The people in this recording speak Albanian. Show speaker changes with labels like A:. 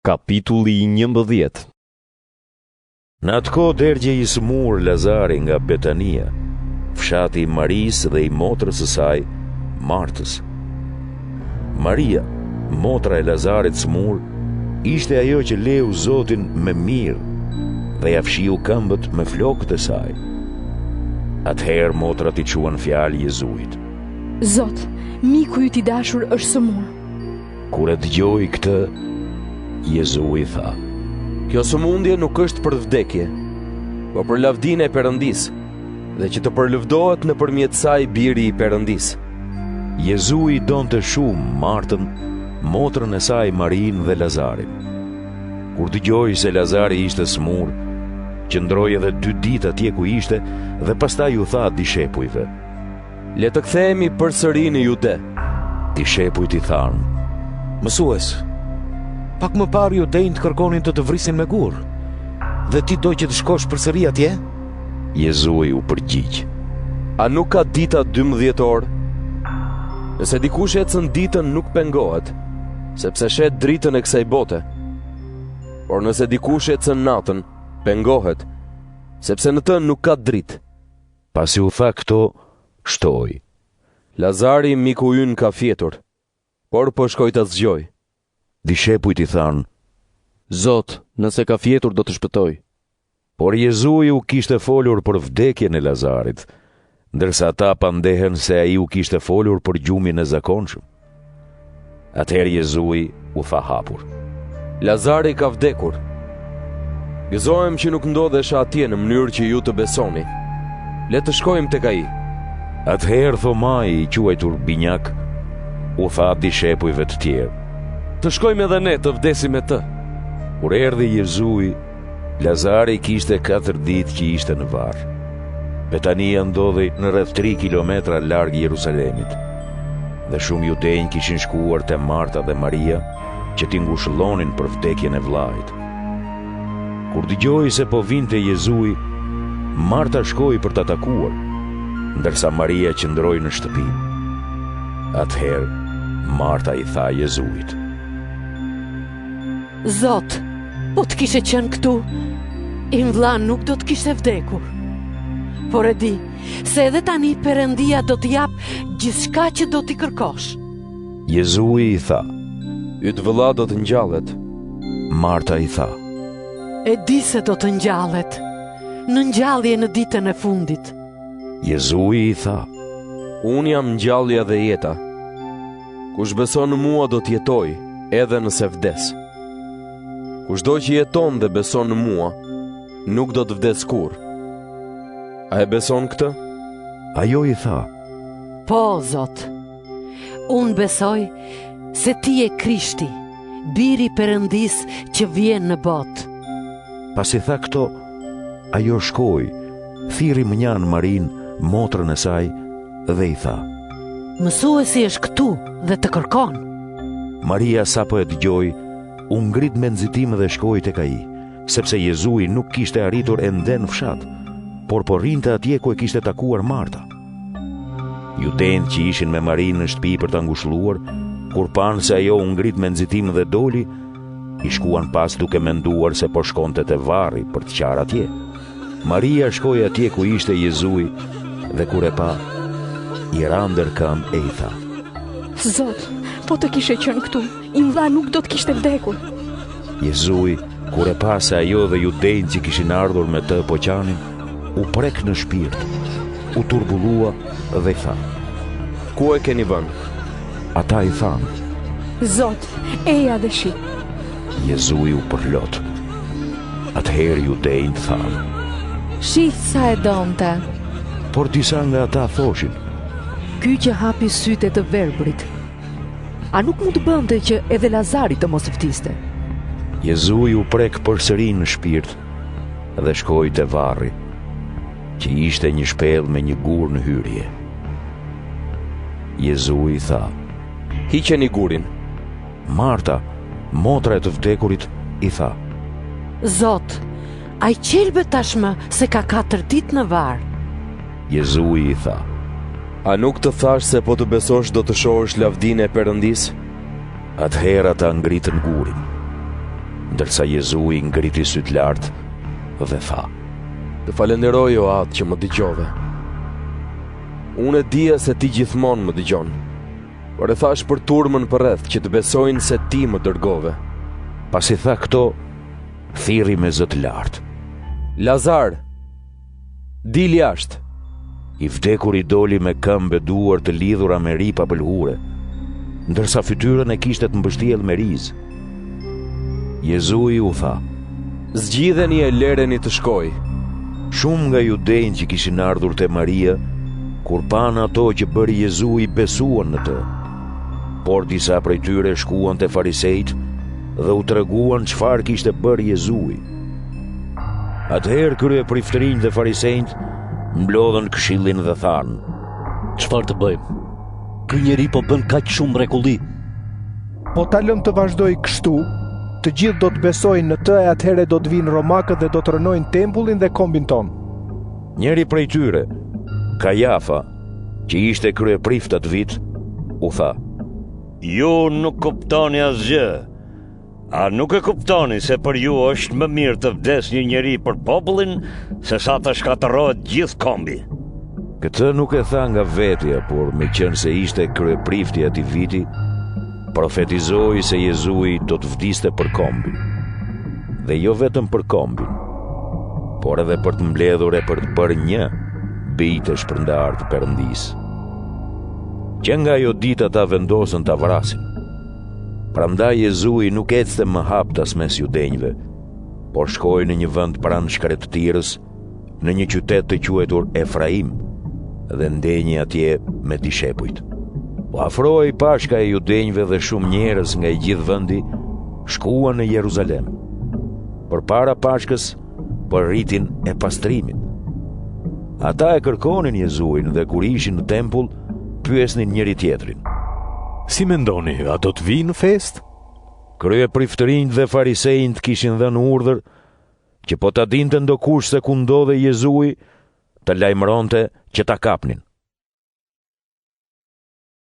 A: Kapitulli 11.
B: Në atë kohë derdhje i smur Lazari nga Betania, fshati i Marisë dhe i motrës së saj, Martës. Maria, motra e Lazarit smur, ishte ajo që leu Zotin me mirë dhe ja fshiu këmbët me flokët e saj. Atëherë motrat i quan fjalë Jezuit:
C: Zot, miku yt i dashur është smur.
B: Kur e dëgjoi këtë, Jezu i tha:
D: Kjo sëmundje nuk është për vdekje, por për lavdinë e Perëndisë, dhe që të përlëvdohet nëpërmjet saj biri i Perëndisë.
B: Jezu i donte shumë Martën, motrën e saj Marinë dhe Lazarin. Kur dëgjoi se Lazari ishte smur, qëndroi edhe 2 ditë atje ku ishte dhe pastaj u tha dishepujve:
D: Le të kthehemi përsëri në Jude.
B: Dishepujt i thanë:
E: Mësues, pak më parë judejnë të kërkonin të vrisin me gur, dhe ti do që të shkosh përsëri atje?
B: Jezu i u përgjigj:
D: A nuk ka dita 12 orë? Nëse dikush ecën ditën nuk pengohet, sepse shet dritën e kësaj bote. Por nëse dikush ecën natën, pengohet, sepse në të nuk ka dritë.
B: Pasi u tha këto, shtoi:
D: Lazari miku ynë ka fjetur, por po shkoj ta zgjoj.
B: Dishepujt i thanë:
A: Zot, nëse ka fjetur do të shpëtoj.
B: Por Jezu u kishte folur për vdekjen e Lazarit, ndërsa ata pandehen se ai u kishte folur për gjumin e zakonshëm. Atëherë Jezu u tha hapur:
D: Lazari ka vdekur. Gëzohem që nuk ndodhesha atje në mënyrë që ju të besoni. Le të shkojmë tek ai.
B: Atëherë Thomai, i quajtur Binjak, u tha dishepujve të tjerë:
A: Të shkojmë edhe ne të vdesim me të.
B: Kur erdhi Jezu, Lazari kishte 4 ditë që ishte në varr. Betania ndodhej në rreth 3 kilometra larg Jerusalemit, dhe shumë judej kishin shkuar te Marta dhe Maria që t'i ngushëllonin për vdekjen e vllait. Kur dëgjoi se po vinte Jezu, Marta shkoi për ta takuar, ndërsa Maria qëndroi në shtëpi. Atëherë Marta i tha Jezuit:
F: Zot, po të kishe qenë këtu, im vlla nuk do të kishte vdekur. Por e di, se edhe tani Perëndia do të jap gjithçka që do t'i kërkosh.
B: Jezu i tha:
D: Yt vëlla do të ngjallet.
B: Marta i tha:
F: E di se do të ngjallet, në ngjallje në ditën e fundit.
B: Jezu i tha:
D: Unë jam ngjallja dhe jeta. Kush beson në mua do të jetojë, edhe nëse vdes. Kushdo që jeton dhe beson në mua, nuk do të vdes kurrë. A e beson këtë?
B: Ajo i tha:
F: Po, Zot, unë besoj se ti je Krishti, biri i Perëndisë që vjen në botë.
B: Pasi tha këto, ajo shkoi, thirri mënjan Marin, motrën e saj, dhe i tha:
F: Mësuesi është këtu dhe të kërkon.
B: Maria sapo e dëgjoi, u ngrit me nxitim dhe shkoi tek ai, sepse Jezu nuk kishte arritur ende në fshat, por po rrinte atje ku e kishte takuar Marta. Judejt që ishin me Marinë në shtëpi për ta ngushëlluar, kur panë se ajo u ngrit me nxitim dhe doli, i shkuan pas duke menduar se po shkonte te varri për të qarë atje. Maria shkoi atje ku ishte Jezu dhe kur e pa, i ra ndër këmbë e i tha:
C: Zot, po të kishe qenë këtu, im vlla nuk do të kishte vdekur.
B: Jezu, kur e pa se ajo dhe judejt që kishin ardhur me të po qanin, u prek në shpirt, u turbullua dhe tha:
D: Ku e keni vënë?
B: Ata i thanë:
C: Zot, eja dhe shi.
B: Jezu u përlot. Atëherë judejt thanë:
G: Shih sa e donte.
B: Por disa nga ata thoshin:
G: Ky që hapi sytë të verbrit, a nuk mund të bënte që edhe Lazari të mos vdiste?
B: Jezu u prek përsëri në shpirt dhe shkoi te varri, që ishte një shpellë me një gur në hyrje. Jezu i tha:
D: Hiqeni gurin.
B: Marta, motra e të vdekurit, i tha:
F: Zot, ai qelbet tashmë se ka 4 ditë në varr.
B: Jezu i tha:
D: A nuk të thash se po të besosh do të shohësh lavdinë e Perëndisë?
B: Atëherë ata ngritën gurin. ndërsa Jezui ngriti syt lart dhe tha:
D: Të falenderoj o atë që më dëgjove. Unë e dija se ti gjithmonë më dëgjon, por e thash për turmën përreth që të besojnë se ti më dërgove.
B: Pasi tha këto, thirri me zë të lartë:
D: Lazar, dil jashtë.
B: I vdekuri doli me këmbë e duar të lidhura me ripa pëlhure, ndërsa fytyrën e kishte të mbështjellë me rizë. Jezui u tha:
D: Zgjidheni e lereni të shkoj.
B: Shumë nga judejnë që kishin ardhur te Maria, kur panë ato që bëri Jezui, besuan në të. Por disa prej tyre shkuan te farisejt dhe u treguan çfarë kishte bërë Jezui. Atëherë kryepriftërinjtë dhe farisejt mblodhën këshillin dhe thanë:
H: Çfarë të bëjmë? Ky njeri po bën kaq shumë mrekulli.
I: Po ta lëm të vazhdoj kështu, të gjithë do të besojnë në të, e atëherë do të vinë romakët dhe do të rënojnë tempullin dhe kombin ton.
B: Njeri prej tyre, Kajafa, që ishte kryeprift atë vit, u tha:
J: Ju nuk kuptoni asgjë. A nuk e kuptoni se për ju është më mirë të vdes një njeri për popullin se sa të shkatërrohet gjithë kombi?
B: Këtë nuk e tha nga vetja, por me qenë se ishte kryeprifti atij viti, profetizoi se Jezui do të vdiste për kombin. Dhe jo vetëm për kombin, por edhe për të mbledhur e për të bërë një bijtë e shpërndar të Perëndisë. Që nga ajo ditë ata vendosën ta vrasin. Prandaj Jezui nuk ecte më haptas mes judenjve, por shkoi në një vend pranë shkretëtirës, në një qytet të quajtur Efraim, dhe ndenji atje me dishepujt. Po afrohej pashka e judenjve dhe shumë njerëz nga i gjithë vendi shkuan në Jeruzalem. Përpara pashkës po rritin e pastrimit. Ata e kërkonin Jezuin dhe kur ishin në tempull, pyesnin njëri tjetrin:
E: Si mendoni, a do të vinë në fest?
B: Kryepriftërinjtë dhe farisejt kishin dhënë urdhër që po ta dinte ndokush se ku ndodhej Jezui, të lajmëronte që ta kapnin.